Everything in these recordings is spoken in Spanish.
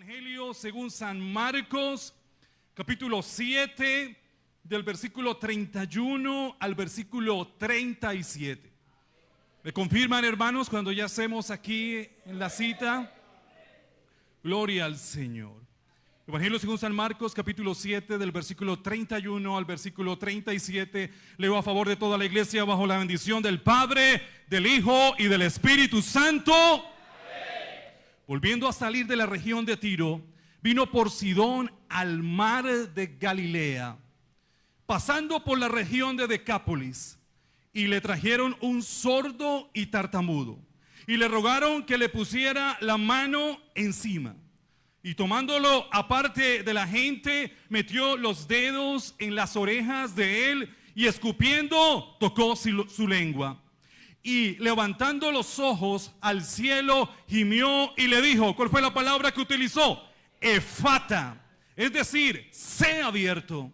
Evangelio según San Marcos, capítulo 7, del versículo 31 al versículo 37. ¿Me confirman, hermanos, cuando ya hacemos aquí en la cita? Gloria al Señor. Evangelio según San Marcos, capítulo 7, del versículo 31 al versículo 37. Leo a favor de toda la iglesia bajo la bendición del Padre, del Hijo y del Espíritu Santo. Volviendo a salir de la región de Tiro, vino por Sidón al mar de Galilea, pasando por la región de Decápolis, y le trajeron un sordo y tartamudo, y le rogaron que le pusiera la mano encima. Y tomándolo aparte de la gente, metió los dedos en las orejas de él, y escupiendo, tocó su lengua. Y levantando los ojos al cielo, gimió y le dijo, ¿cuál fue la palabra que utilizó? Efata, es decir, sé abierto.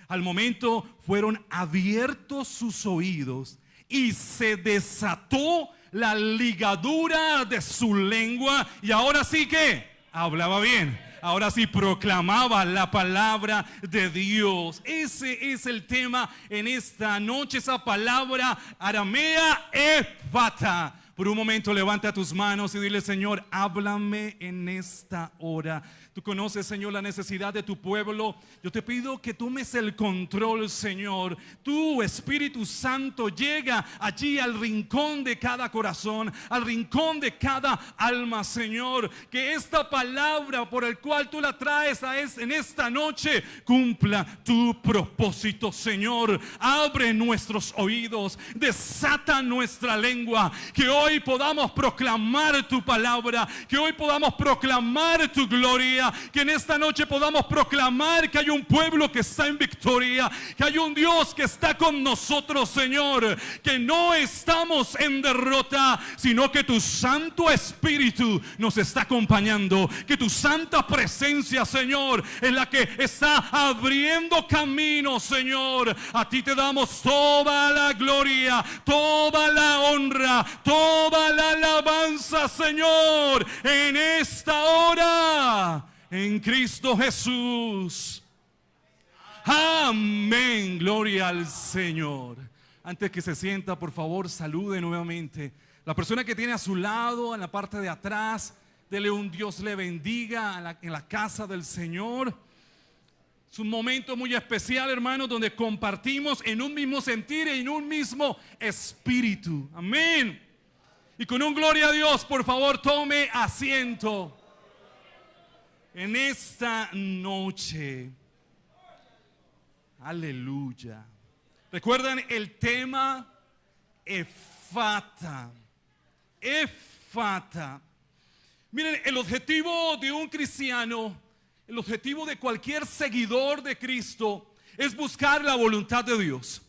Al momento fueron abiertos sus oídos y se desató la ligadura de su lengua, y ahora sí que hablaba bien. Ahora sí proclamaba la palabra de Dios. Ese es el tema en esta noche, esa palabra aramea, efata. Por un momento levanta tus manos y dile, Señor, háblame en esta hora. Tú conoces, Señor, la necesidad de tu pueblo. Yo te pido que tomes el control, Señor. Tu Espíritu Santo llega allí al rincón de cada corazón, al rincón de cada alma, Señor. Que esta palabra por el cual tú la traes en esta noche cumpla tu propósito, Señor. Abre nuestros oídos, desata nuestra lengua. Que hoy podamos proclamar tu palabra, que hoy podamos proclamar tu gloria. Que en esta noche podamos proclamar que hay un pueblo que está en victoria, que hay un Dios que está con nosotros, Señor, que no estamos en derrota, sino que tu Santo Espíritu nos está acompañando, que tu santa presencia, Señor, es la que está abriendo camino, Señor. A ti te damos toda la gloria, toda la honra, toda la alabanza, Señor, en esta hora. En Cristo Jesús. Amén. Gloria al Señor. Antes que se sienta, por favor, salude nuevamente. La persona que tiene a su lado, en la parte de atrás, dele un Dios le bendiga en la casa del Señor. Es un momento muy especial, hermanos, donde compartimos en un mismo sentir y en un mismo espíritu. Amén. Y con un gloria a Dios, por favor, tome asiento. En esta noche, aleluya. ¿Recuerdan el tema? Efata. Efata. Miren, el objetivo de un cristiano, el objetivo de cualquier seguidor de Cristo es buscar la voluntad de Dios.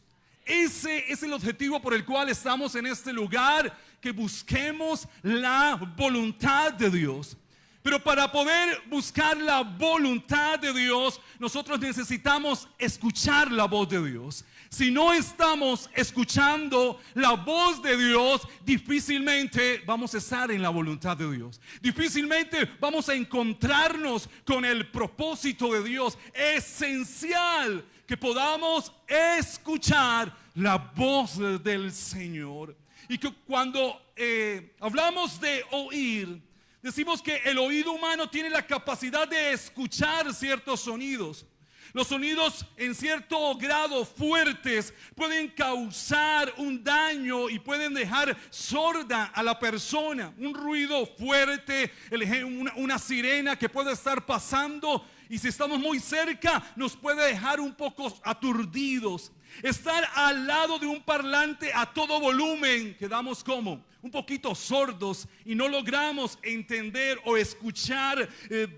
Ese es el objetivo por el cual estamos en este lugar, que busquemos la voluntad de Dios. Pero para poder buscar la voluntad de Dios, nosotros necesitamos escuchar la voz de Dios. Si no estamos escuchando la voz de Dios, difícilmente vamos a estar en la voluntad de Dios. Difícilmente vamos a encontrarnos con el propósito de Dios. Es esencial que podamos escuchar la voz del Señor. Y que cuando hablamos de oír, decimos que el oído humano tiene la capacidad de escuchar ciertos sonidos. Los sonidos en cierto grado fuertes pueden causar un daño y pueden dejar sorda a la persona. Un ruido fuerte, una sirena que puede estar pasando, y si estamos muy cerca nos puede dejar un poco aturdidos. Estar al lado de un parlante a todo volumen, quedamos como un poquito sordos y no logramos entender o escuchar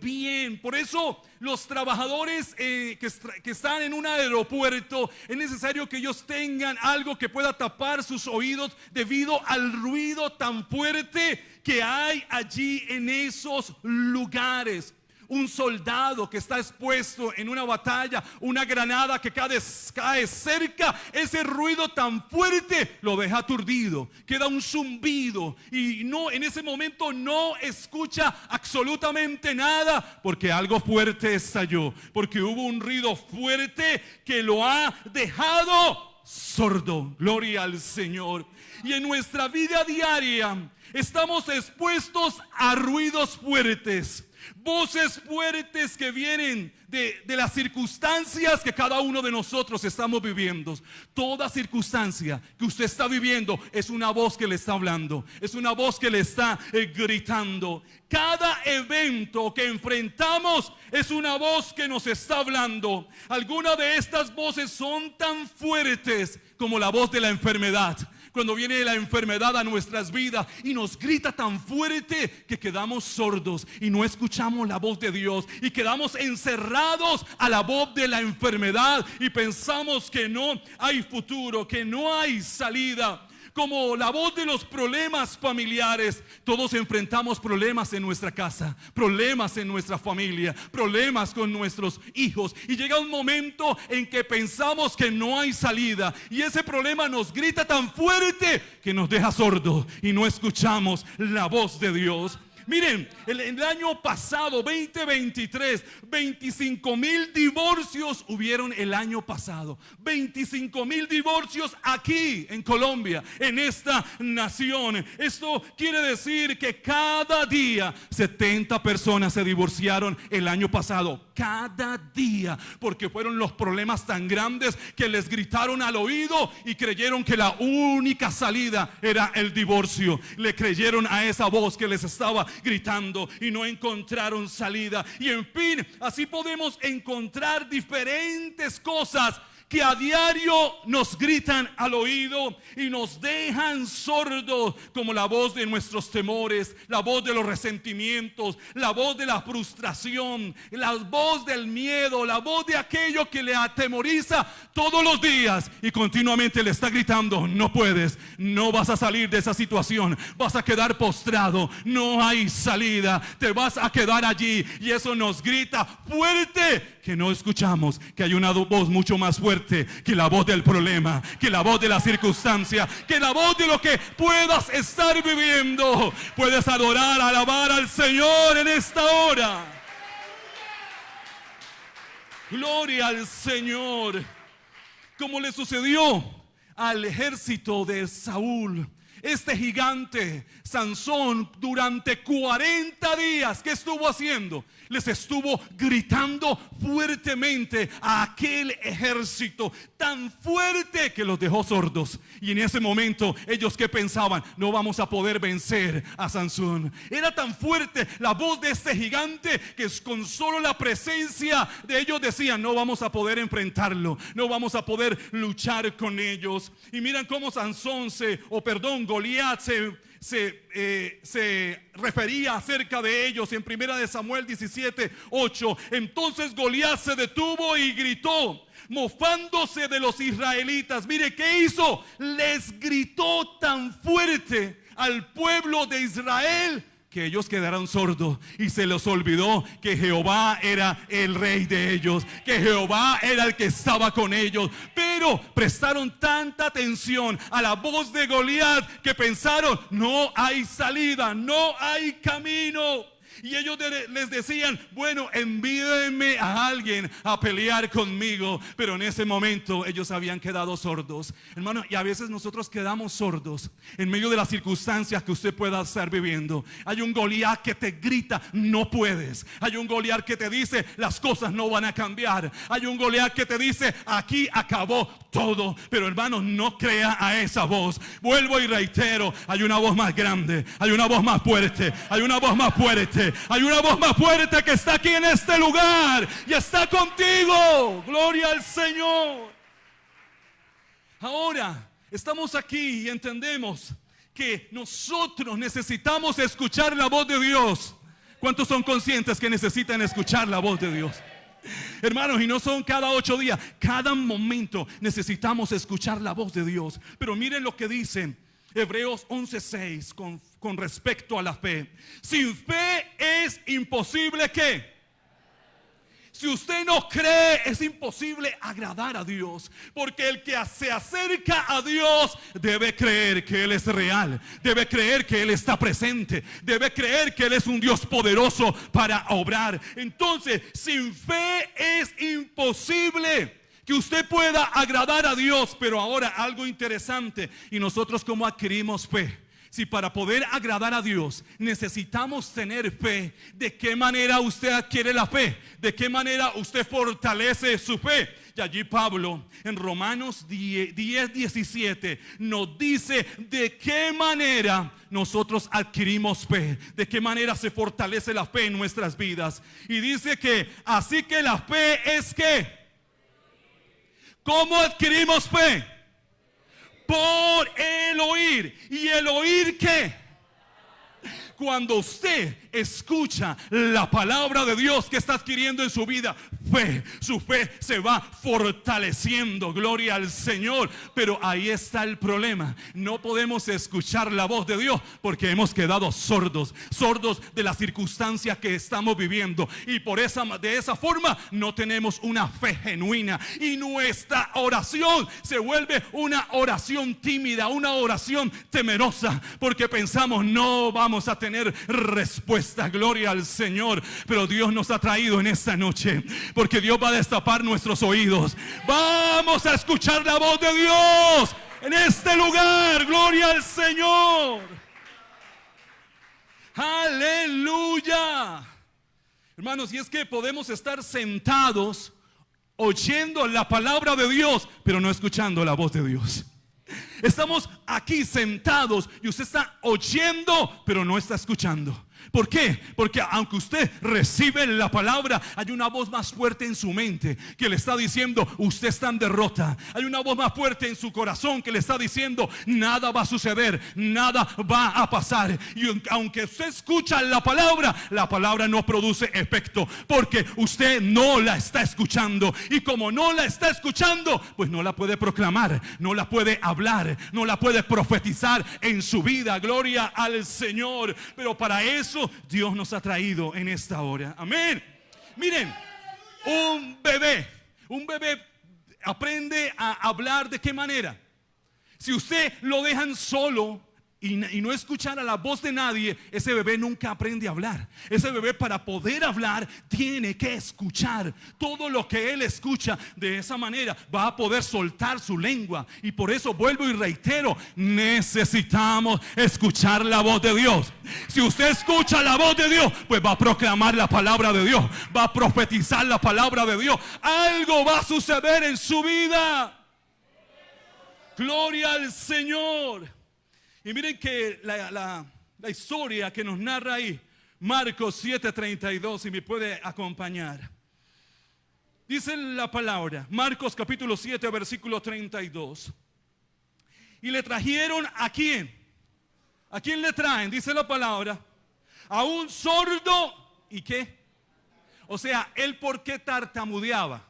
bien. Por eso los trabajadores que están en un aeropuerto, es necesario que ellos tengan algo que pueda tapar sus oídos debido al ruido tan fuerte que hay allí en esos lugares. un soldado que está expuesto en una batalla, una granada que cae cerca, ese ruido tan fuerte lo deja aturdido, queda un zumbido y no, en ese momento no escucha absolutamente nada porque algo fuerte estalló, porque hubo un ruido fuerte que lo ha dejado sordo. Gloria al Señor. Y en nuestra vida diaria estamos expuestos a ruidos fuertes, voces fuertes que vienen de las circunstancias que cada uno de nosotros estamos viviendo. Toda circunstancia que usted está viviendo es una voz que le está hablando, es una voz que le está gritando. Cada evento que enfrentamos es una voz que nos está hablando. Algunas de estas voces son tan fuertes como la voz de la enfermedad. Cuando viene la enfermedad a nuestras vidas y nos grita tan fuerte que quedamos sordos y no escuchamos la voz de Dios y quedamos encerrados a la voz de la enfermedad y pensamos que no hay futuro, que no hay salida. Como la voz de los problemas familiares. Todos enfrentamos problemas en nuestra casa, problemas en nuestra familia, problemas con nuestros hijos, y llega un momento en que pensamos que no hay salida y ese problema nos grita tan fuerte que nos deja sordos y no escuchamos la voz de Dios. Miren, el año pasado, 2023, 25,000 divorcios hubieron el año pasado. 25,000 divorcios aquí en Colombia, en esta nación. Esto quiere decir que cada día 70 personas se divorciaron el año pasado. Cada día, porque fueron los problemas tan grandes que les gritaron al oído y creyeron que la única salida era el divorcio. Le creyeron a esa voz que les estaba gritando y no encontraron salida. Y en fin, así podemos encontrar diferentes cosas que a diario nos gritan al oído y nos dejan sordos, como la voz de nuestros temores, la voz de los resentimientos, la voz de la frustración, la voz del miedo, la voz de aquello que le atemoriza todos los días y continuamente le está gritando: no puedes, no vas a salir de esa situación, vas a quedar postrado, no hay salida, te vas a quedar allí. Y eso nos grita fuerte que no escuchamos que hay una voz mucho más fuerte que la voz del problema, que la voz de la circunstancia, que la voz de lo que puedas estar viviendo. Puedes adorar, alabar al Señor en esta hora. Gloria al Señor. Como le sucedió al ejército de Saúl, este gigante Sansón, durante 40 días, ¿qué estuvo haciendo? Les estuvo gritando fuertemente a aquel ejército, tan fuerte que los dejó sordos. Y en ese momento, ellos, ¿qué pensaban? No vamos a poder vencer a Sansón. Era tan fuerte la voz de este gigante que con solo la presencia de ellos decían: no vamos a poder enfrentarlo, no vamos a poder luchar con ellos. Y miran cómo Sansón Goliat se refería acerca de ellos en 1 Samuel 17:8. Entonces Goliat se detuvo y gritó, mofándose de los israelitas. Mire qué hizo, les gritó tan fuerte al pueblo de Israel que ellos quedaron sordos y se les olvidó que Jehová era el rey de ellos, que Jehová era el que estaba con ellos. Pero prestaron tanta atención a la voz de Goliat que pensaron: no hay salida, no hay camino. Y ellos les decían: bueno, envíenme a alguien a pelear conmigo. Pero en ese momento ellos habían quedado sordos, hermano. Y a veces nosotros quedamos sordos en medio de las circunstancias que usted pueda estar viviendo. Hay un Goliat que te grita: no puedes. Hay un Goliat que te dice: las cosas no van a cambiar. Hay un Goliat que te dice: aquí acabó todo. Pero hermano, no crea a esa voz. Vuelvo y reitero: hay una voz más grande, hay una voz más fuerte, hay una voz más fuerte. Hay una voz más fuerte que está aquí en este lugar y está contigo. Gloria al Señor. Ahora estamos aquí y entendemos que nosotros necesitamos escuchar la voz de Dios. ¿Cuántos son conscientes que necesitan escuchar la voz de Dios? Hermanos, y no son cada 8 días, cada momento necesitamos escuchar la voz de Dios. Pero miren lo que dice Hebreos 11:6 con respecto a la fe. Sin fe es imposible, ¿qué? Si usted no cree, es imposible agradar a Dios. Porque el que se acerca a Dios debe creer que Él es real. Debe creer que Él está presente. Debe creer que Él es un Dios poderoso para obrar. Entonces, sin fe es imposible que usted pueda agradar a Dios. Pero ahora algo interesante. ¿Y nosotros cómo adquirimos fe? Si para poder agradar a Dios necesitamos tener fe, ¿de qué manera usted adquiere la fe? ¿De qué manera usted fortalece su fe? Y allí Pablo en Romanos 10:17 nos dice de qué manera nosotros adquirimos fe, de qué manera se fortalece la fe en nuestras vidas. Y dice que así que la fe es que, ¿cómo adquirimos fe? Por el oír. ¿Y el oír qué? Cuando usted escucha la palabra de Dios, que está adquiriendo en su vida fe, su fe se va fortaleciendo, gloria al Señor. Pero ahí está el problema: no podemos escuchar la voz de Dios porque hemos quedado sordos de la circunstancia que estamos viviendo, y de esa forma no tenemos una fe genuina, y nuestra oración se vuelve una oración tímida, una oración temerosa, porque pensamos no vamos a tener respuesta, gloria al Señor. Pero Dios nos ha traído en esta noche, porque Dios va a destapar nuestros oídos. Vamos a escuchar la voz de Dios en este lugar, gloria al Señor. Aleluya. Hermanos, y es que podemos estar sentados oyendo la palabra de Dios, pero no escuchando la voz de Dios. Estamos aquí sentados y usted está oyendo, pero no está escuchando. ¿Por qué? Porque aunque usted recibe la palabra, hay una voz más fuerte en su mente que le está diciendo usted está en derrota. Hay una voz más fuerte en su corazón que le está diciendo nada va a suceder, nada va a pasar. Y aunque usted escucha la palabra no produce efecto, porque usted no la está escuchando. Y como no la está escuchando, pues no la puede proclamar, no la puede hablar, no la puede profetizar en su vida. Gloria al Señor. Pero para eso Dios nos ha traído en esta hora. Amén. Miren, un bebé aprende a hablar ¿de qué manera? Si usted lo dejan solo y no escuchar a la voz de nadie, ese bebé nunca aprende a hablar. Ese bebé, para poder hablar, tiene que escuchar. Todo lo que él escucha, de esa manera va a poder soltar su lengua. Y por eso vuelvo y reitero, necesitamos escuchar la voz de Dios. Si usted escucha la voz de Dios, pues va a proclamar la palabra de Dios, va a profetizar la palabra de Dios. Algo va a suceder en su vida. Gloria al Señor. Y miren que la historia que nos narra ahí, Marcos 7:32, si me puede acompañar. Dice la palabra, Marcos capítulo 7, versículo 32. Y le trajeron ¿a quién? ¿A quién le traen? Dice la palabra, a un sordo. ¿Y qué? O sea, él, ¿por qué tartamudeaba?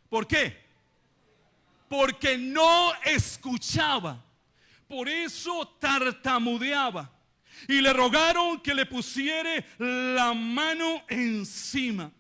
¿Por qué? Porque no escuchaba. Por eso tartamudeaba. Y le rogaron que le pusiere la mano encima.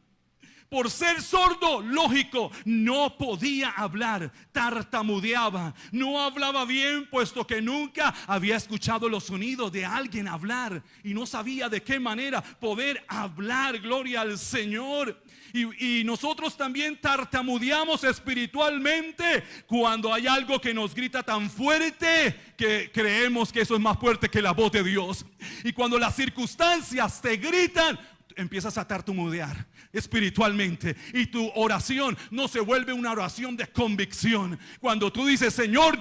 Por ser sordo, lógico, no podía hablar, tartamudeaba, no hablaba bien, puesto que nunca había escuchado los sonidos de alguien hablar y no sabía de qué manera poder hablar. Gloria al Señor. Y nosotros también tartamudeamos espiritualmente cuando hay algo que nos grita tan fuerte que creemos que eso es más fuerte que la voz de Dios. Y cuando las circunstancias te gritan, empiezas a tartamudear espiritualmente, y tu oración no se vuelve una oración de convicción. Cuando tú dices, Señor,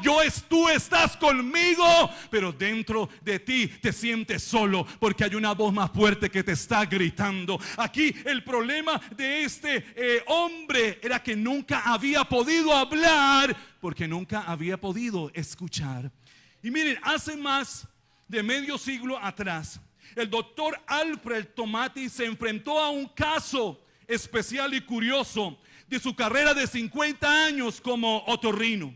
tú estás conmigo, pero dentro de ti te sientes solo, porque hay una voz más fuerte que te está gritando. Aquí el problema de este hombre era que nunca había podido hablar, porque nunca había podido escuchar. Y miren, hace más de medio siglo atrás, el doctor Alfred Tomati se enfrentó a un caso especial y curioso de su carrera de 50 años como otorrino.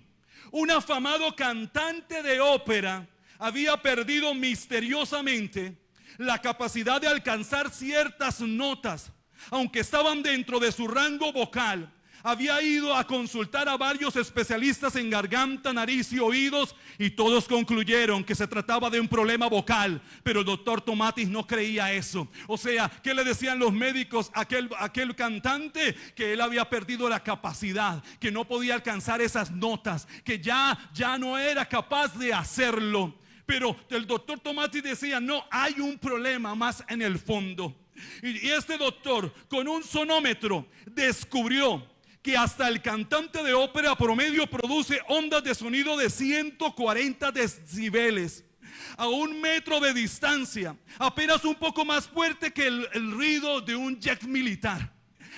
Un afamado cantante de ópera había perdido misteriosamente la capacidad de alcanzar ciertas notas aunque estaban dentro de su rango vocal, había ido a consultar a varios especialistas en garganta, nariz y oídos, y todos concluyeron que se trataba de un problema vocal, pero el doctor Tomatis no creía eso. O sea, ¿qué le decían los médicos a aquel cantante? Que él había perdido la capacidad, que no podía alcanzar esas notas, que ya no era capaz de hacerlo. Pero el doctor Tomatis decía, no, hay un problema más en el fondo. Y este doctor, con un sonómetro, descubrió que hasta el cantante de ópera promedio produce ondas de sonido de 140 decibeles a 1 metro de distancia, apenas un poco más fuerte que el ruido de un jet militar.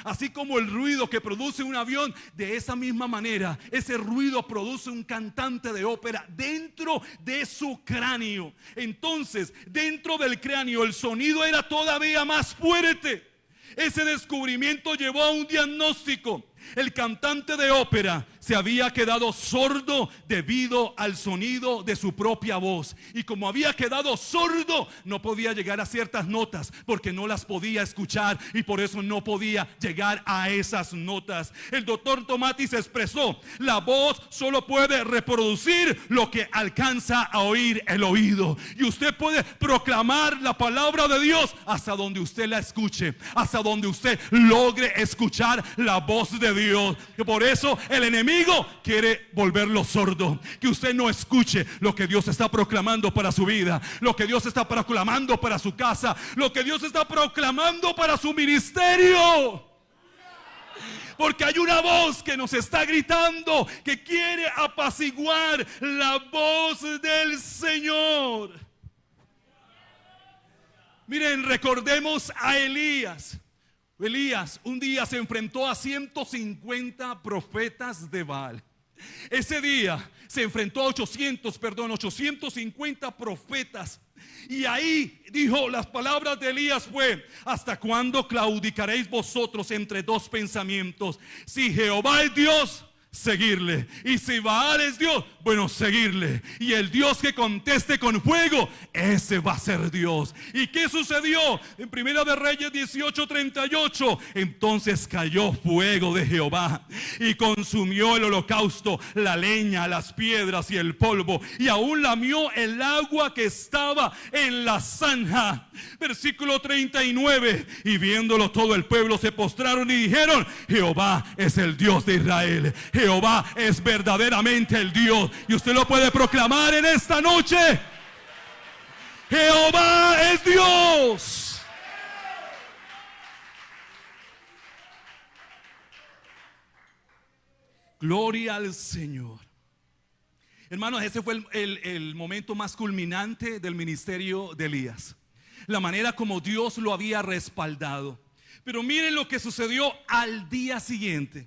Así como el ruido que produce un avión, de esa misma manera, ese ruido produce un cantante de ópera dentro de su cráneo. Entonces, dentro del cráneo el sonido era todavía más fuerte. Ese descubrimiento llevó a un diagnóstico. El cantante de ópera se había quedado sordo debido al sonido de su propia voz. Y como había quedado sordo, no podía llegar a ciertas notas porque no las podía escuchar, y por eso no podía llegar a esas notas. El doctor Tomatis expresó: la voz solo puede reproducir lo que alcanza a oír el oído. Y usted puede proclamar la palabra de Dios hasta donde usted la escuche, hasta donde usted logre escuchar la voz de Dios. Y por eso el enemigo quiere volverlo sordo, que usted no escuche lo que Dios está proclamando para su vida, lo que Dios está proclamando para su casa, lo que Dios está proclamando para su ministerio. Porque hay una voz que nos está gritando, que quiere apaciguar la voz del Señor. Miren, recordemos a Elías. Elías un día se enfrentó a 150 profetas de Baal. Ese día se enfrentó a 850 profetas. Y ahí dijo, las palabras de Elías fue: ¿hasta cuándo claudicaréis vosotros entre dos pensamientos? Si Jehová es Dios, seguirle, y si Baal es Dios, bueno, seguirle. Y el Dios que conteste con fuego, ese va a ser Dios. ¿Y qué sucedió? En Primera de Reyes 18:38, entonces cayó fuego de Jehová y consumió el holocausto, la leña, las piedras y el polvo, y aún lamió el agua que estaba en la zanja. Versículo 39, y viéndolo todo el pueblo se postraron y dijeron: Jehová es el Dios de Israel, Jehová es verdaderamente el Dios. Y usted lo puede proclamar en esta noche: Jehová es Dios. Gloria al Señor. Hermanos, ese fue el momento más culminante del ministerio de Elías, la manera como Dios lo había respaldado. Pero miren lo que sucedió al día siguiente.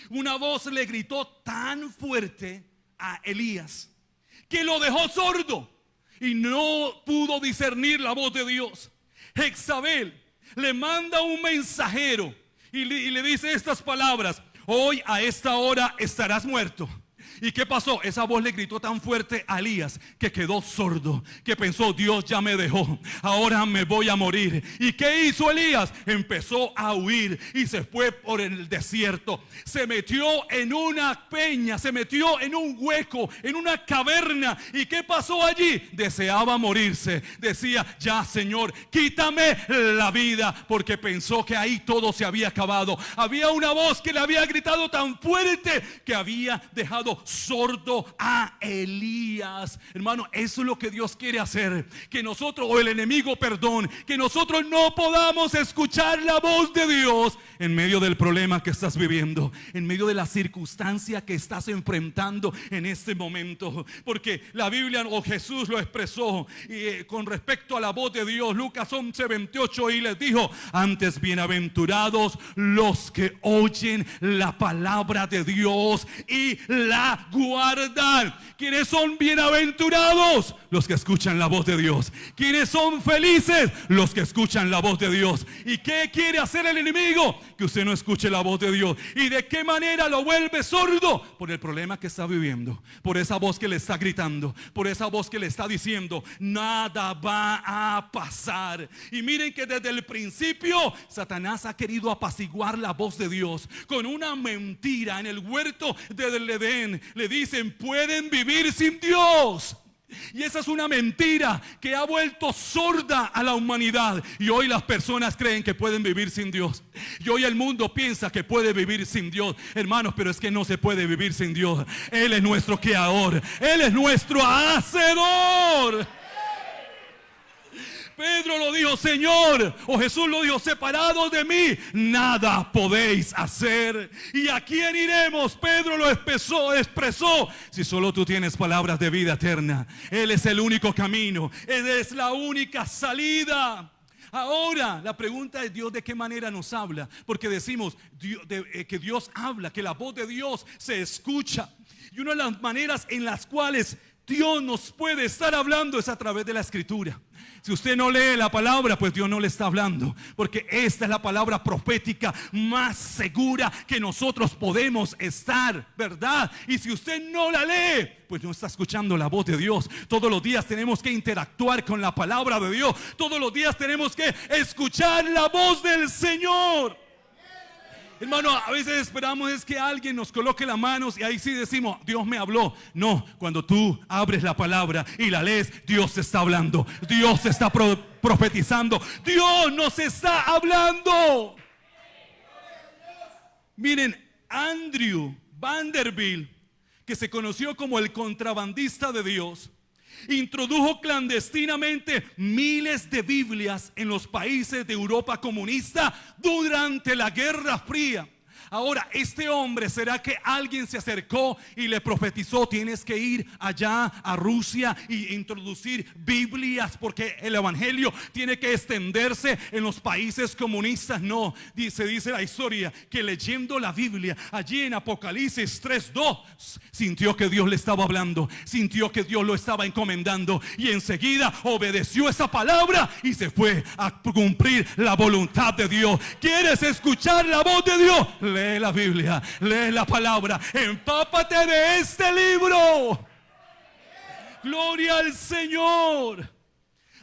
Una voz le gritó tan fuerte a Elías que lo dejó sordo y no pudo discernir la voz de Dios. Jezabel le manda un mensajero y le dice estas palabras: hoy a esta hora estarás muerto. ¿Y qué pasó? Esa voz le gritó tan fuerte a Elías que quedó sordo, que pensó: Dios ya me dejó, ahora me voy a morir. ¿Y qué hizo Elías? Empezó a huir y se fue por el desierto. Se metió en una peña, se metió en un hueco, en una caverna. ¿Y qué pasó allí? Deseaba morirse. Decía: ya, Señor, quítame la vida, porque pensó que ahí todo se había acabado. Había una voz que le había gritado tan fuerte que había dejado sordo a Elías. Hermano, eso es lo que Dios quiere hacer, que nosotros, o el enemigo, perdón, que nosotros no podamos escuchar la voz de Dios en medio del problema que estás viviendo, en medio de la circunstancia que estás enfrentando en este momento. Porque la Biblia, o Jesús lo expresó con respecto a la voz de Dios, Lucas 11:28, y les dijo: antes bienaventurados los que oyen la palabra de Dios y la guardan. ¿Quiénes son bienaventurados? Los que escuchan la voz de Dios. ¿Quiénes son felices? Los que escuchan la voz de Dios. ¿Y qué quiere hacer el enemigo? que usted no escuche la voz de Dios. ¿Y de qué manera lo vuelve sordo? Por el problema que está viviendo, por esa voz que le está gritando, por esa voz que le está diciendo, nada va a pasar. Y miren que desde el principio Satanás ha querido apaciguar la voz de Dios con una mentira. En el huerto del Edén le dicen, pueden vivir sin Dios. Y esa es una mentira que ha vuelto sorda a la humanidad. Y hoy las personas creen que pueden vivir sin Dios. Y hoy el mundo piensa que puede vivir sin Dios. Hermanos, pero es que no se puede vivir sin Dios. Él es nuestro creador. Él es nuestro hacedor. Pedro lo dijo, Señor, o Jesús lo dijo, separados de mí, nada podéis hacer. ¿Y a quién iremos? Pedro lo expresó, si solo tú tienes palabras de vida eterna. Él es el único camino, Él es la única salida. Ahora, la pregunta es, Dios, ¿de qué manera nos habla? Porque decimos que Dios habla, que la voz de Dios se escucha. Y una de las maneras en las cuales Dios nos puede estar hablando es a través de la Escritura. Si usted no lee la palabra, pues Dios no le está hablando, porque esta es la palabra profética más segura que nosotros podemos estar, ¿verdad? Y si usted no la lee, pues no está escuchando la voz de Dios. Todos los días tenemos que interactuar con la palabra de Dios. Todos los días tenemos que escuchar la voz del Señor. Hermano, a veces esperamos es que alguien nos coloque las manos y ahí sí decimos, Dios me habló. No, cuando tú abres la palabra y la lees, Dios te está hablando. Dios te está profetizando. Dios nos está hablando. Miren, Andrew Vanderbilt, que se conoció como el contrabandista de Dios, introdujo clandestinamente miles de Biblias en los países de Europa comunista durante la Guerra Fría. Ahora, este hombre, ¿será que alguien se acercó y le profetizó? Tienes que ir allá a Rusia y introducir Biblias porque el evangelio tiene que extenderse en los países comunistas. No, dice la historia que leyendo la Biblia allí en Apocalipsis 3:2 sintió que Dios le estaba hablando, sintió que Dios lo estaba encomendando y enseguida obedeció esa palabra y se fue a cumplir la voluntad de Dios. ¿Quieres escuchar la voz de Dios? Lee la Biblia, lee la palabra, empápate de este libro. Gloria al Señor.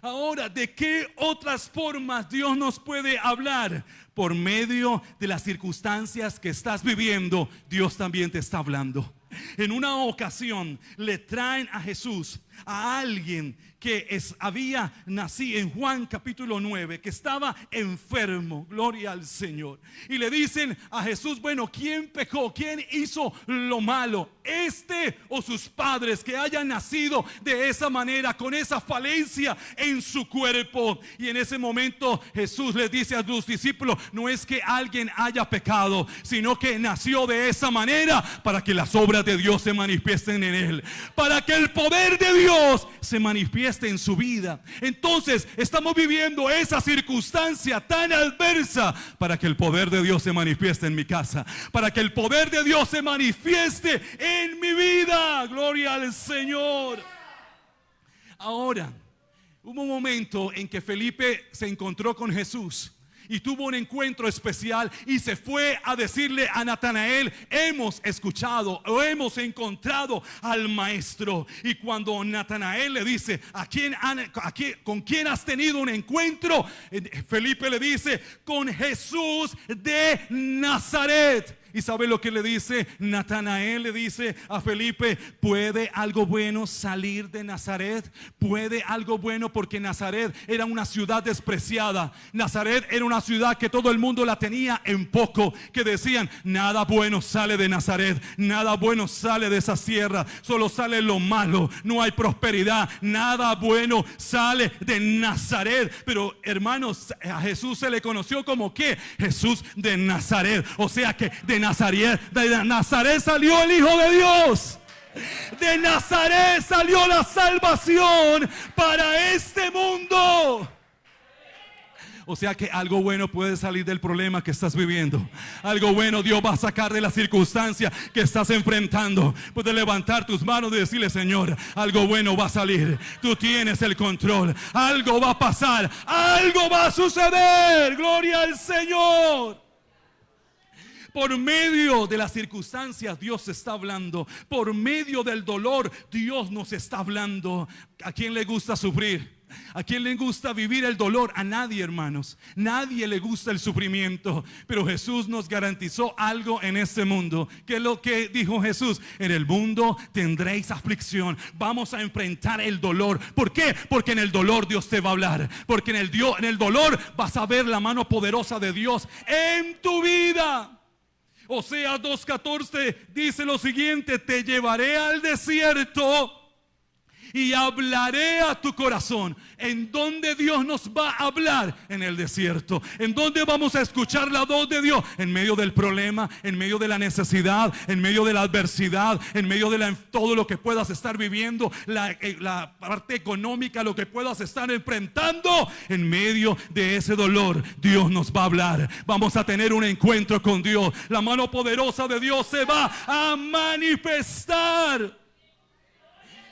Ahora, ¿de qué otras formas Dios nos puede hablar? Por medio de las circunstancias que estás viviendo, Dios también te está hablando. En una ocasión le traen a Jesús a alguien que había nacido en Juan capítulo 9, que estaba enfermo, gloria al Señor. Y le dicen a Jesús, bueno, ¿quién pecó? ¿Quién hizo lo malo? ¿Este o sus padres que hayan nacido de esa manera, con esa falencia en su cuerpo? Y en ese momento Jesús les dice a sus discípulos, no es que alguien haya pecado, sino que nació de esa manera para que las obras de Dios se manifiesten en él, para que el poder de Dios se manifieste en su vida. Entonces estamos viviendo esa circunstancia tan adversa para que el poder de Dios se manifieste en mi casa, para que el poder de Dios se manifieste en mi vida. Gloria al Señor. Ahora, hubo un momento en que Felipe se encontró con Jesús y tuvo un encuentro especial y se fue a decirle a Natanael, hemos escuchado o hemos encontrado al maestro. Y cuando Natanael le dice, ¿con quién has tenido un encuentro? Felipe le dice, con Jesús de Nazaret. ¿Y sabe lo que le dice? Natanael le dice a Felipe, ¿puede algo bueno salir de Nazaret? ¿Puede algo bueno? Porque Nazaret era una ciudad despreciada. Nazaret era una ciudad que todo el mundo la tenía en poco, que decían, nada bueno sale de Nazaret, nada bueno sale de esa sierra, solo sale lo malo, no hay prosperidad, nada bueno sale de Nazaret. Pero hermanos, a Jesús se le conoció como ¿qué? Jesús de Nazaret. O sea que de Nazaret salió el Hijo de Dios. De Nazaret salió la salvación para este mundo. O sea que algo bueno puede salir del problema que estás viviendo. Algo bueno Dios va a sacar de la circunstancia que estás enfrentando. Puedes levantar tus manos y decirle, Señor, algo bueno va a salir. Tú tienes el control. Algo va a pasar. Algo va a suceder. Gloria al Señor. Por medio de las circunstancias Dios está hablando. Por medio del dolor Dios nos está hablando. ¿A quién le gusta sufrir? ¿A quién le gusta vivir el dolor? A nadie, hermanos. Nadie le gusta el sufrimiento. Pero Jesús nos garantizó algo en este mundo. ¿Qué es lo que dijo Jesús? En el mundo tendréis aflicción. Vamos a enfrentar el dolor. ¿Por qué? Porque en el dolor Dios te va a hablar. Porque en el dolor vas a ver la mano poderosa de Dios en tu vida. Oseas 2:14 dice lo siguiente: te llevaré al desierto y hablaré a tu corazón. ¿En dónde Dios nos va a hablar? En el desierto. ¿En dónde vamos a escuchar la voz de Dios? En medio del problema, en medio de la necesidad, en medio de la adversidad, en medio de todo lo que puedas estar viviendo, la parte económica, lo que puedas estar enfrentando. En medio de ese dolor Dios nos va a hablar. Vamos a tener un encuentro con Dios. La mano poderosa de Dios se va a manifestar.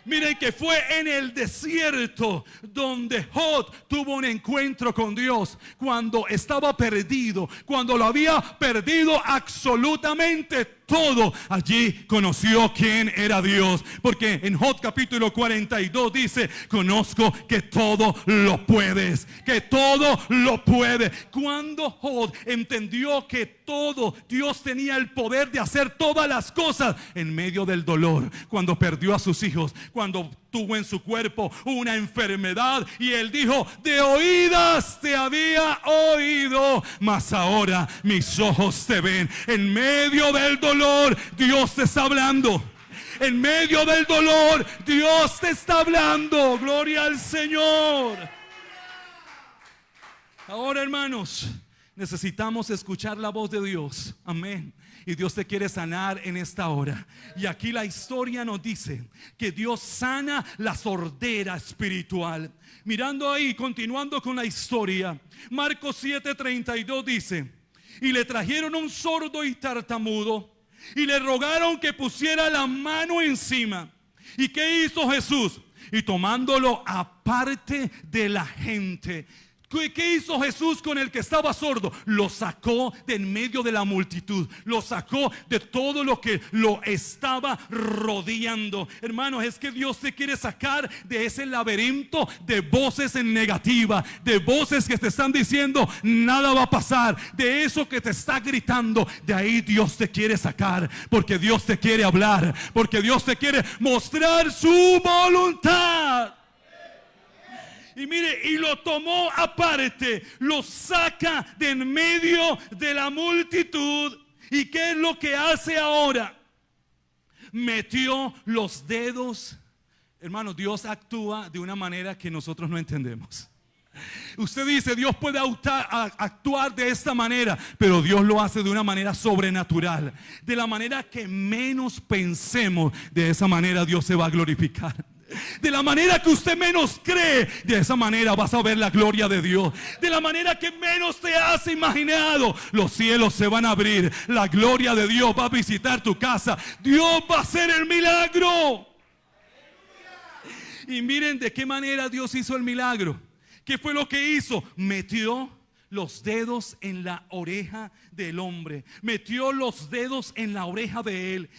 Miren que fue en el desierto donde Job tuvo un encuentro con Dios. Cuando estaba perdido, cuando lo había perdido absolutamente todo, allí conoció quién era Dios. Porque en Job capítulo 42 dice: conozco que todo lo puedes, que todo lo puede. Cuando Job entendió que todo, Dios tenía el poder de hacer todas las cosas en medio del dolor, cuando perdió a sus hijos, cuando tuvo en su cuerpo una enfermedad, y él dijo: de oídas te había oído, mas ahora mis ojos te ven. En medio del dolor Dios te está hablando. En medio del dolor Dios te está hablando. Gloria al Señor. Ahora, hermanos, necesitamos escuchar la voz de Dios. Amén. Y Dios te quiere sanar en esta hora. Y aquí la historia nos dice que Dios sana la sordera espiritual. Mirando ahí, continuando con la historia, Marcos 7:32 dice: y le trajeron un sordo y tartamudo, y le rogaron que pusiera la mano encima. ¿Y qué hizo Jesús? Y tomándolo aparte de la gente. ¿Qué hizo Jesús con el que estaba sordo? Lo sacó de en medio de la multitud. Lo sacó de todo lo que lo estaba rodeando. Hermanos, es que Dios te quiere sacar de ese laberinto de voces en negativa, de voces que te están diciendo nada va a pasar, de eso que te está gritando. De ahí Dios te quiere sacar, porque Dios te quiere hablar, porque Dios te quiere mostrar su voluntad. Y mire, y lo tomó aparte, lo saca de en medio de la multitud. ¿Y qué es lo que hace ahora? Metió los dedos. Hermano, Dios actúa de una manera que nosotros no entendemos. Usted dice: Dios puede actuar de esta manera, pero Dios lo hace de una manera sobrenatural. De la manera que menos pensemos, de esa manera Dios se va a glorificar. De la manera que usted menos cree, de esa manera vas a ver la gloria de Dios. De la manera que menos te has imaginado, los cielos se van a abrir. La gloria de Dios va a visitar tu casa. Dios va a hacer el milagro. Y miren de qué manera Dios hizo el milagro. ¿Qué fue lo que hizo? Metió los dedos en la oreja del hombre. Metió los dedos en la oreja de él.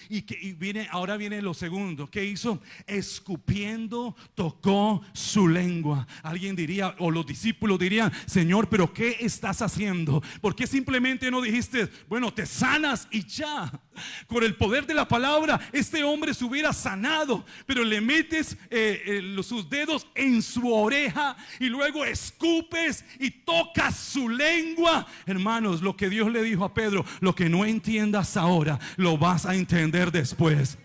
Ahora viene lo segundo. ¿Qué hizo? Escupiendo, tocó su lengua. Alguien diría, o los discípulos dirían: Señor, pero ¿qué estás haciendo? ¿Por qué simplemente no dijiste, bueno, te sanas y ya? Con el poder de la palabra, este hombre se hubiera sanado. Pero le metes sus dedos en su oreja y luego escupes y tocas su lengua. Hermanos, lo que Dios le dijo a Pedro: lo que no entiendas ahora, lo vas a entender después.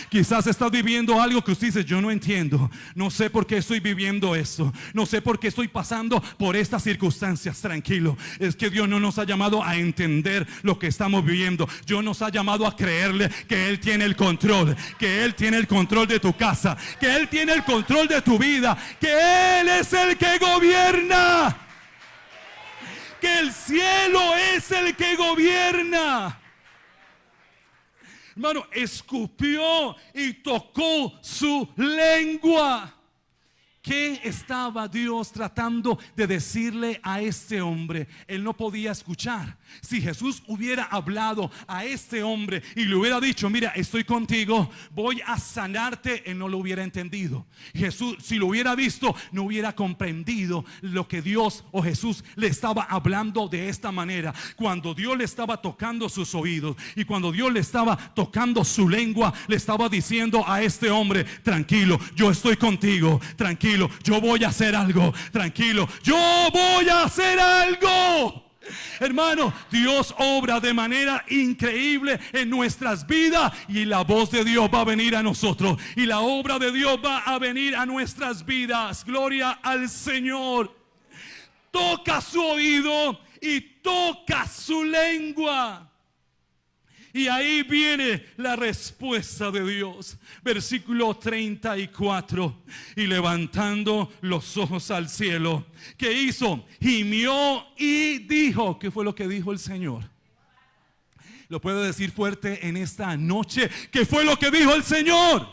Quizás estás viviendo algo que usted dice: yo no entiendo, no sé por qué estoy viviendo esto, no sé por qué estoy pasando por estas circunstancias. Tranquilo, es que Dios no nos ha llamado a entender lo que estamos viviendo. Dios nos ha llamado a creerle que Él tiene el control, que Él tiene el control de tu casa, que Él tiene el control de tu vida, que Él es el que gobierna, que el cielo es el que gobierna. Hermano, escupió y tocó su lengua. ¿Qué estaba Dios tratando de decirle a este hombre? Él no podía escuchar, Si Jesús hubiera hablado a este hombre y le hubiera dicho, mira, estoy contigo, voy a sanarte, él no lo hubiera entendido. Jesús, si lo hubiera visto, no hubiera comprendido lo que Dios o Jesús le estaba hablando de esta manera. Cuando Dios le estaba tocando sus oídos y cuando Dios le estaba tocando su lengua, le estaba diciendo a este hombre, tranquilo, yo estoy contigo, tranquilo, yo voy a hacer algo, tranquilo, yo voy a hacer algo. Hermano, Dios obra de manera increíble en nuestras vidas y la voz de Dios va a venir a nosotros y la obra de Dios va a venir a nuestras vidas. Gloria al Señor. Toca su oído y toca su lengua. Y ahí viene la respuesta de Dios. Versículo 34. Y levantando los ojos al cielo, ¿qué hizo? Gimió y dijo. ¿Qué fue lo que dijo el Señor? Lo puedo decir fuerte en esta noche. ¿Qué fue lo que dijo el Señor?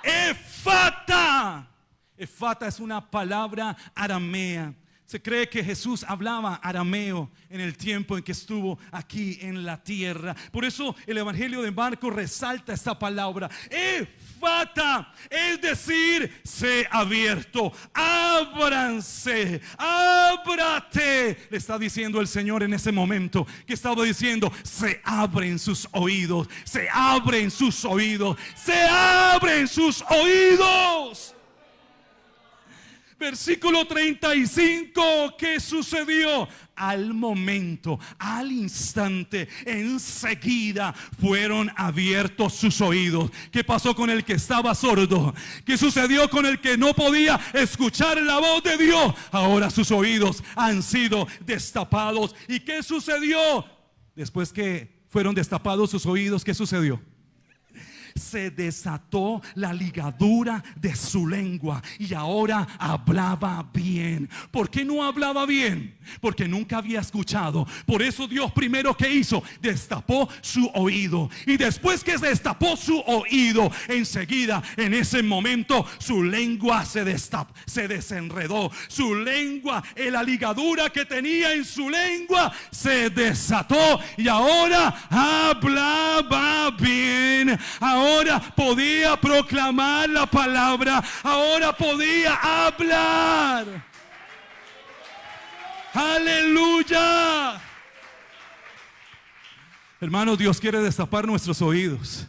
Efata. Efata es una palabra aramea. Se cree que Jesús hablaba arameo en el tiempo en que estuvo aquí en la tierra. Por eso el Evangelio de Marcos resalta esta palabra, efata, es decir, sé abierto, ábranse, ábrate. Le está diciendo el Señor en ese momento, que estaba diciendo, se abren sus oídos, se abren sus oídos, se abren sus oídos. Versículo 35, ¿qué sucedió? Al momento, al instante, enseguida fueron abiertos sus oídos. ¿Qué pasó con el que estaba sordo? ¿Qué sucedió con el que no podía escuchar la voz de Dios? Ahora sus oídos han sido destapados. ¿Y qué sucedió? Después que fueron destapados sus oídos, ¿qué sucedió? Se desató la ligadura de su lengua y ahora hablaba bien. ¿Por qué no hablaba bien? Porque nunca había escuchado. Por eso Dios primero que hizo, destapó su oído. Y después que destapó su oído, enseguida en ese momento su lengua se desenredó. Su lengua, la ligadura que tenía en su lengua se desató y ahora hablaba bien. Ahora podía proclamar la palabra. Ahora podía hablar. Aleluya. Hermanos, Dios quiere destapar nuestros oídos.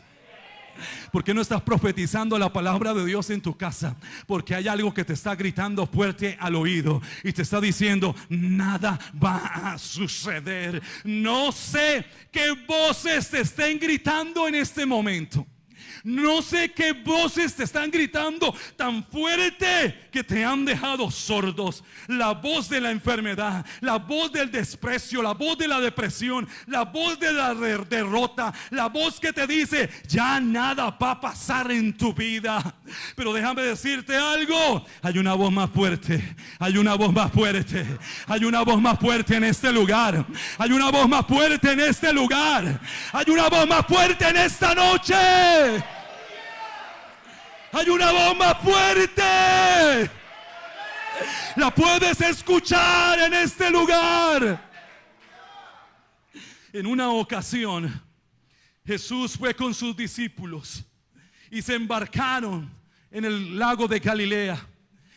¿Por qué no estás profetizando la palabra de Dios en tu casa? Porque hay algo que te está gritando fuerte al oído y te está diciendo, nada va a suceder. No sé qué voces te estén gritando en este momento. No sé qué voces te están gritando tan fuerte que te han dejado sordos. La voz de la enfermedad, la voz del desprecio, la voz de la depresión, la voz de la derrota, la voz que te dice ya nada va a pasar en tu vida. Pero déjame decirte algo, hay una voz más fuerte, hay una voz más fuerte, hay una voz más fuerte en este lugar, hay una voz más fuerte en este lugar, hay una voz más fuerte en esta noche. Hay una voz más fuerte. La puedes escuchar en este lugar. En una ocasión, Jesús fue con sus discípulos y se embarcaron en el lago de Galilea.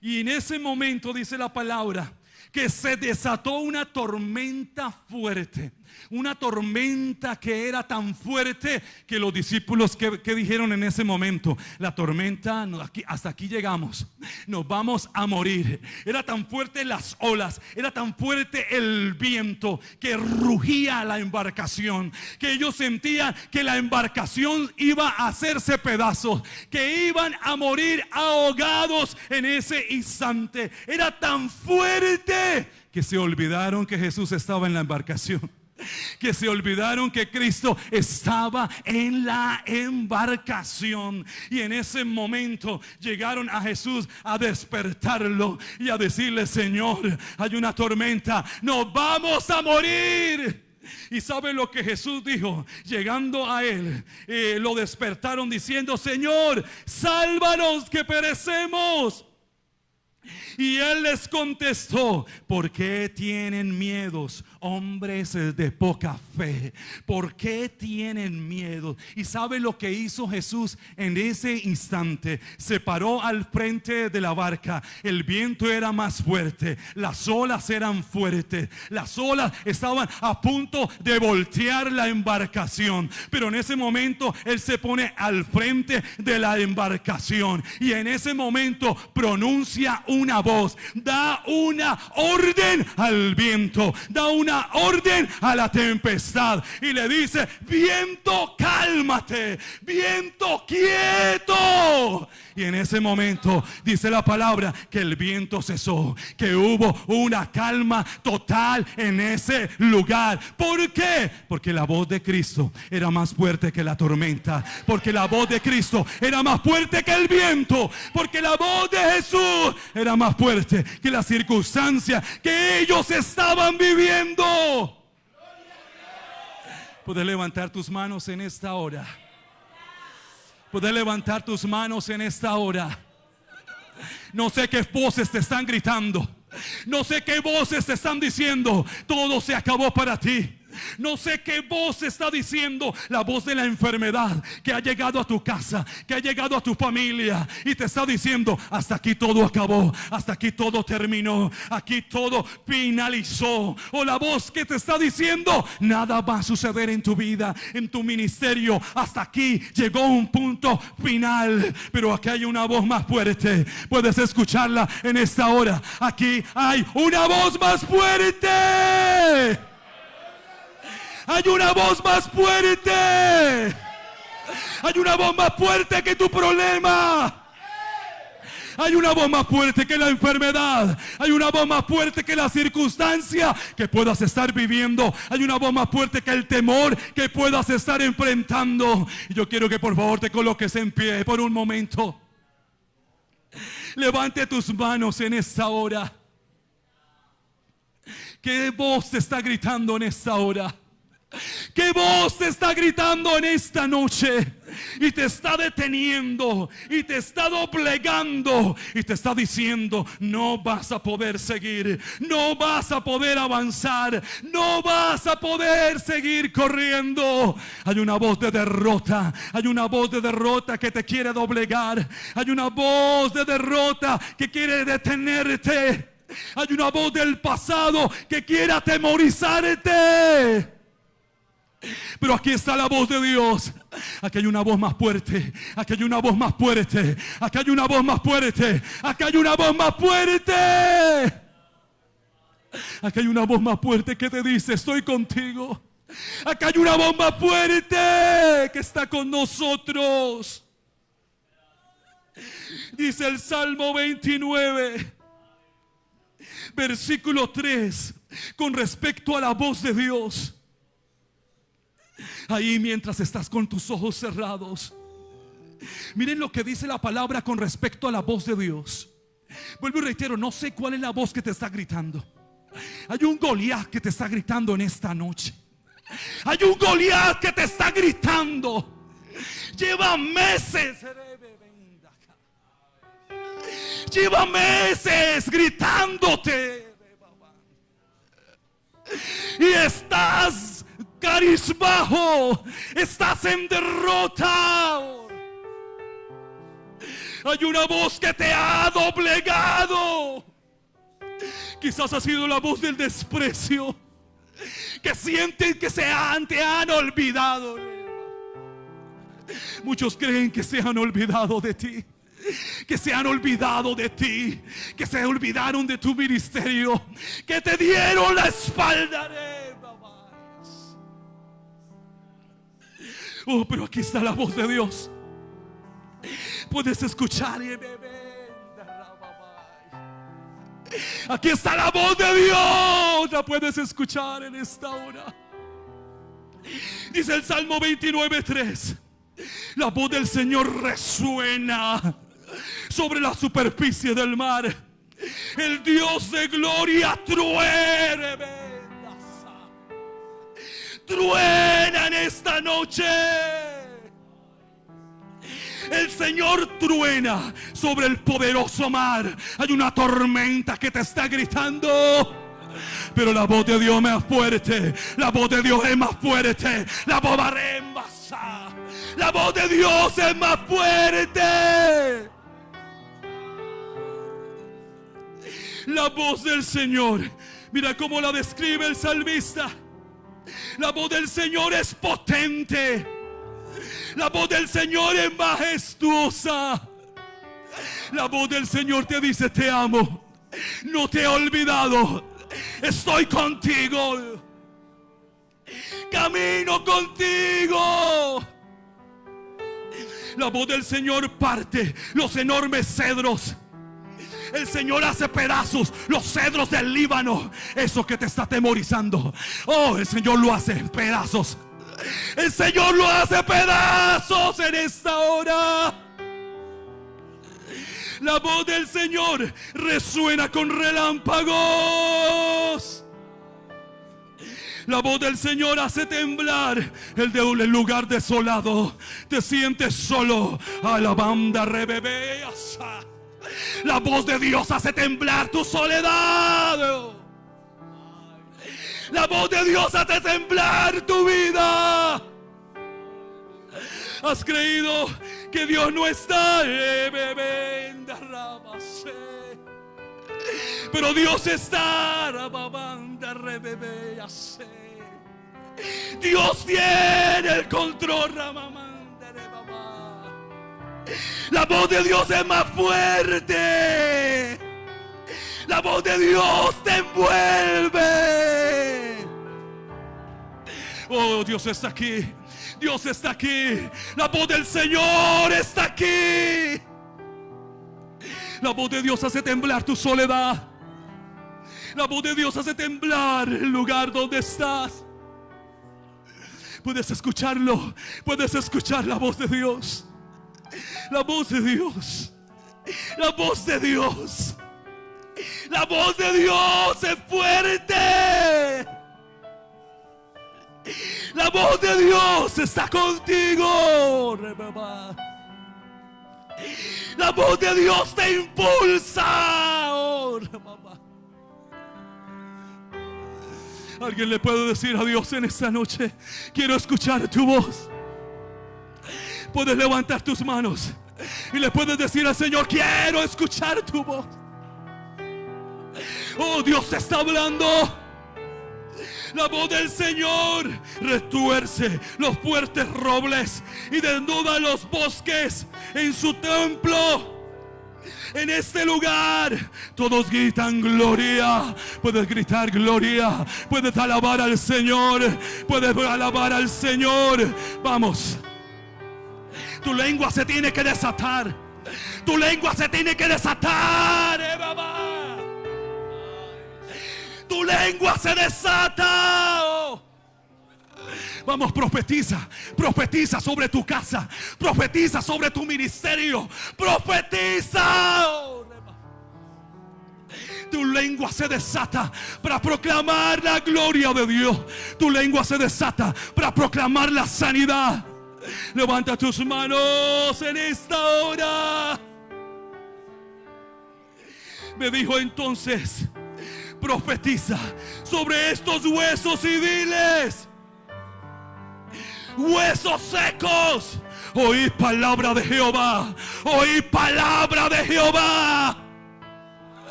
Y en ese momento dice la palabra que se desató una tormenta fuerte. Una tormenta que era tan fuerte que los discípulos que dijeron en ese momento, la tormenta, hasta aquí llegamos, nos vamos a morir. Era tan fuerte las olas, era tan fuerte el viento que rugía la embarcación, que ellos sentían que la embarcación iba a hacerse pedazos, que iban a morir ahogados en ese instante. Era tan fuerte que se olvidaron que Jesús estaba en la embarcación, que se olvidaron que Cristo estaba en la embarcación. Y en ese momento llegaron a Jesús a despertarlo y a decirle, Señor, hay una tormenta, nos vamos a morir. Y ¿sabe lo que Jesús dijo? Llegando a él, lo despertaron diciendo, Señor, sálvanos que perecemos. Y él les contestó: ¿por qué tienen miedos, hombres de poca fe? ¿Por qué tienen miedo? ¿Y sabe lo que hizo Jesús en ese instante? Se paró al frente de la barca. El viento era más fuerte, las olas eran fuertes, las olas estaban a punto de voltear la embarcación. Pero en ese momento él se pone al frente de la embarcación y en ese momento pronuncia una voz, da una orden al viento, da una orden a la tempestad y le dice: viento, cálmate, viento, quieto. Y en ese momento dice la palabra que el viento cesó, que hubo una calma total en ese lugar. ¿Por qué? Porque la voz de Cristo era más fuerte que la tormenta, porque la voz de Cristo era más fuerte que el viento, porque la voz de Jesús era más fuerte que la circunstancia que ellos estaban viviendo. Puedes levantar tus manos en esta hora. Puedes levantar tus manos en esta hora. No sé qué voces te están gritando. No sé qué voces te están diciendo: todo se acabó para ti. No sé qué voz está diciendo, la voz de la enfermedad que ha llegado a tu casa, que ha llegado a tu familia y te está diciendo: hasta aquí todo acabó, hasta aquí todo terminó, aquí todo finalizó. O la voz que te está diciendo: nada va a suceder en tu vida, en tu ministerio, hasta aquí llegó un punto final. Pero aquí hay una voz más fuerte, puedes escucharla en esta hora. Aquí hay una voz más fuerte. Hay una voz más fuerte. Hay una voz más fuerte que tu problema. Hay una voz más fuerte que la enfermedad. Hay una voz más fuerte que la circunstancia que puedas estar viviendo. Hay una voz más fuerte que el temor que puedas estar enfrentando. Y yo quiero que por favor te coloques en pie por un momento. Levante tus manos en esta hora. ¿Qué voz te está gritando en esta hora? ¿Qué voz te está gritando en esta noche? Y te está deteniendo, y te está doblegando, y te está diciendo: no vas a poder seguir, no vas a poder avanzar, no vas a poder seguir corriendo. Hay una voz de derrota, hay una voz de derrota que te quiere doblegar. Hay una voz de derrota que quiere detenerte. Hay una voz del pasado que quiere atemorizarte. Pero aquí está la voz de Dios. Aquí hay una voz más fuerte. Aquí hay una voz más fuerte. Aquí hay una voz más fuerte. Aquí hay una voz más fuerte. Aquí hay una voz más fuerte que te dice: estoy contigo. Aquí hay una voz más fuerte que está con nosotros. Dice el Salmo 29, versículo 3, con respecto a la voz de Dios. Ahí, mientras estás con tus ojos cerrados, miren lo que dice la palabra con respecto a la voz de Dios. Vuelvo y reitero, no sé cuál es la voz que te está gritando. Hay un Goliat que te está gritando en esta noche. Hay un Goliat que te está gritando. Lleva meses gritándote. Y estás cabizbajo, estás en derrota. Hay una voz que te ha doblegado. Quizás ha sido la voz del desprecio, que sienten que te han olvidado. Muchos creen que se han olvidado de ti, que se han olvidado de ti, que se olvidaron de tu ministerio, que te dieron la espalda. Oh, pero aquí está la voz de Dios. Puedes escuchar. Aquí está la voz de Dios. La puedes escuchar en esta hora. Dice el Salmo 29:3: la voz del Señor resuena sobre la superficie del mar. El Dios de gloria truena en esta noche. El El Señor truena sobre el poderoso mar. Hay una tormenta que te está gritando. Pero la voz de Dios es más fuerte. La voz de Dios es más fuerte. La voz de Dios es más fuerte. La voz del Señor. Mira cómo la describe el salmista. La voz del Señor es potente. La voz del Señor es majestuosa. La voz del Señor te dice: te amo. No te he olvidado. Estoy contigo. Camino contigo. La voz del Señor parte los enormes cedros. El Señor hace pedazos los cedros del Líbano. Eso que te está atemorizando, oh, el Señor lo hace en pedazos. El Señor lo hace pedazos en esta hora. La voz del Señor resuena con relámpagos. La voz del Señor hace temblar el lugar desolado. Te sientes solo. Alabanda rebebeas. La voz de Dios hace temblar tu soledad. La voz de Dios hace temblar tu vida. ¿Has creído que Dios no está? Pero Dios está. Dios tiene el control. La voz de Dios es más fuerte. La voz de Dios te envuelve. Oh, Dios está aquí. Dios está aquí. La voz del Señor está aquí. La voz de Dios hace temblar tu soledad. La voz de Dios hace temblar el lugar donde estás. Puedes escucharlo. Puedes escuchar la voz de Dios. La voz de Dios. La voz de Dios. La voz de Dios es fuerte. La voz de Dios está contigo. La voz de Dios te impulsa. Alguien le puede decir a Dios en esta noche: quiero escuchar tu voz. Puedes levantar tus manos y le puedes decir al Señor: quiero escuchar tu voz. Oh, Dios te está hablando. La voz del Señor retuerce los fuertes robles y desnuda los bosques en su templo. En este lugar todos gritan gloria. Puedes gritar gloria. Puedes alabar al Señor. Puedes alabar al Señor. Vamos. Tu lengua se tiene que desatar. Tu lengua se tiene que desatar. Mamá. Tu lengua se desata. Oh. Vamos, profetiza. Profetiza sobre tu casa. Profetiza sobre tu ministerio. Profetiza. Oh. Tu lengua se desata para proclamar la gloria de Dios. Tu lengua se desata para proclamar la sanidad. Levanta tus manos en esta hora. Me dijo entonces: profetiza sobre estos huesos y diles: huesos secos, oí palabra de Jehová. Oí palabra de Jehová.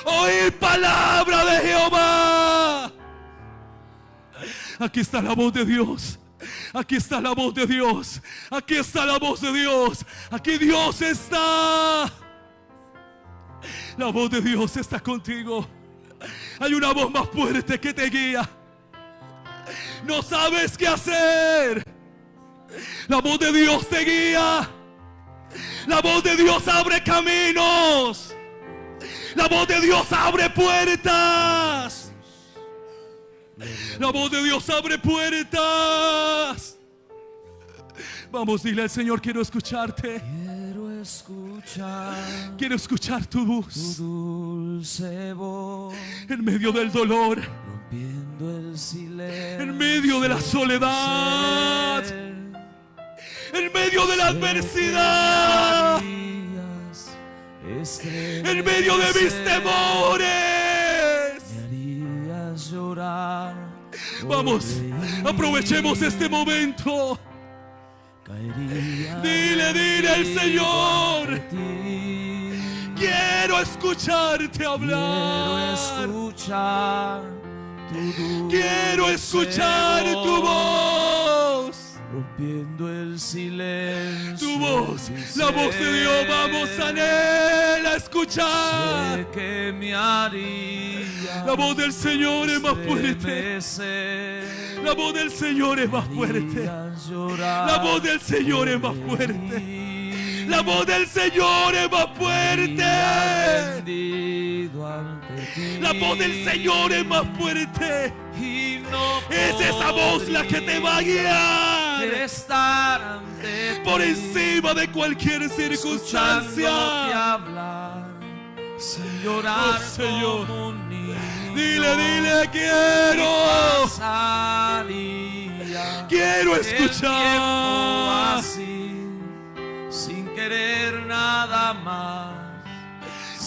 Oí palabra de Jehová. Aquí está la voz de Dios. Aquí está la voz de Dios. Aquí está la voz de Dios. Aquí Dios está. La voz de Dios está contigo. Hay una voz más fuerte que te guía. No sabes qué hacer. La voz de Dios te guía. La voz de Dios abre caminos. La voz de Dios abre puertas. La voz de Dios abre puertas. Vamos, dile al Señor: quiero escucharte. Quiero escuchar tu voz. Tu dulce voz. En medio del dolor. Rompiendo el silencio. En medio de la soledad. En medio de la adversidad. En medio de mis temores. Me harías llorar. Vamos, aprovechemos este momento. Dile al Señor. Quiero escucharte hablar. Quiero escuchar tu voz. Rompiendo el silencio. Tu voz, la voz de Dios, vamos, anhela escuchar. Sé que me haría. La voz del Señor es más fuerte. La voz del Señor es más fuerte. La voz del Señor es más fuerte. La voz del Señor es más fuerte. La voz del Señor es más fuerte. Es esa voz la que te va a guiar por encima de cualquier circunstancia. Sin llorar, oh, Señor, como un niño. Dile, quiero escuchar. Así, sin querer nada más.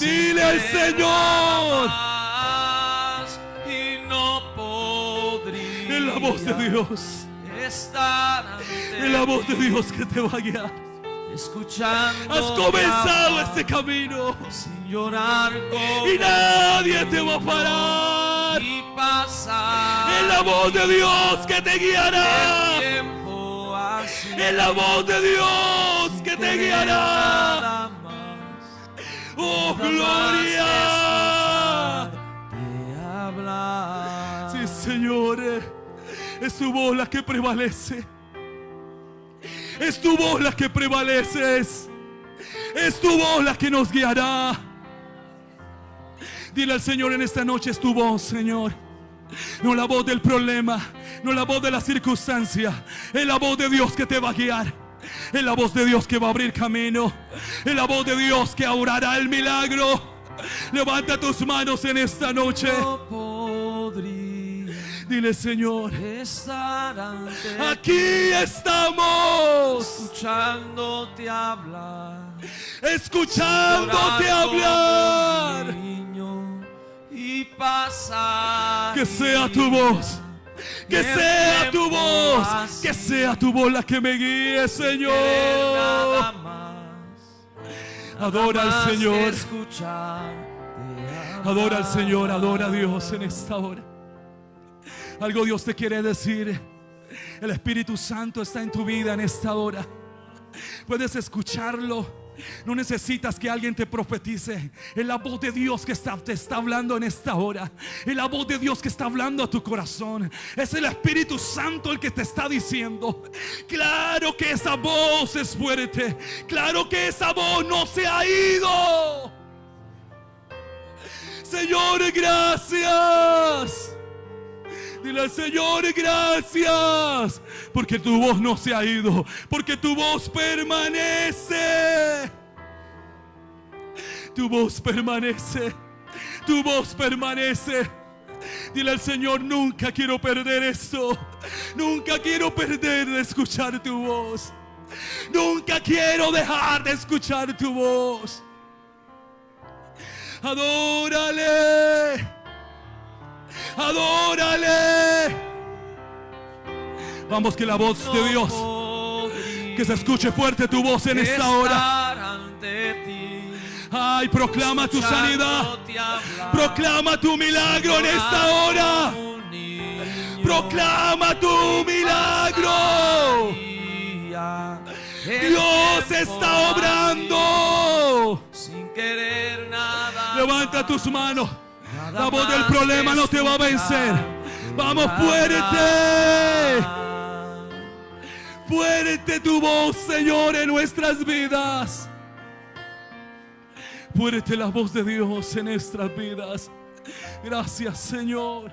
Dile al Señor. Y no podría. Es la voz de Dios. Estar es la voz de Dios que te va a guiar. Escuchando. Has comenzado este camino. Sin llorar. Y nadie te va a parar. Y pasar. Es la voz de Dios que te guiará. El tiempo así. Es la voz de Dios que te guiará. Oh, gloria. Sí, Señor. Es tu voz la que prevalece. Es tu voz la que prevalece. Es tu voz la que nos guiará. Dile al Señor en esta noche, es tu voz, Señor. No la voz del problema, no la voz de la circunstancia. Es la voz de Dios que te va a guiar. Es la voz de Dios que va a abrir camino. Es la voz de Dios que obrará el milagro. Levanta tus manos en esta noche. Dile, Señor, aquí estamos, escuchándote hablar, escuchándote hablar. Y pasar. Que sea tu voz, que sea tu voz, que sea tu voz la que me guíe, Señor. Adora al Señor, adora al Señor, adora a Dios en esta hora. Algo Dios te quiere decir. El Espíritu Santo está en tu vida en esta hora. Puedes escucharlo. No necesitas que alguien te profetice. Es la voz de Dios que te está hablando en esta hora. Es la voz de Dios que está hablando a tu corazón. Es el Espíritu Santo el que te está diciendo. Claro que esa voz es fuerte. Claro que esa voz no se ha ido. Señor, gracias. Dile al Señor, gracias, porque tu voz no se ha ido, porque tu voz permanece. Tu voz permanece. Tu voz permanece. Dile al Señor, nunca quiero perder esto. Nunca quiero perder de escuchar tu voz. Nunca quiero dejar de escuchar tu voz. Adórale. Adórale. Vamos, que la voz de Dios, que se escuche fuerte tu voz en esta hora. Ay, proclama tu sanidad. Proclama tu milagro en esta hora. Proclama tu milagro. Dios está obrando. Levanta tus manos. La voz del problema no te va a vencer. Vamos, fuerte. Fuerte tu voz, Señor, en nuestras vidas. Fuerte la voz de Dios en nuestras vidas. Gracias, Señor.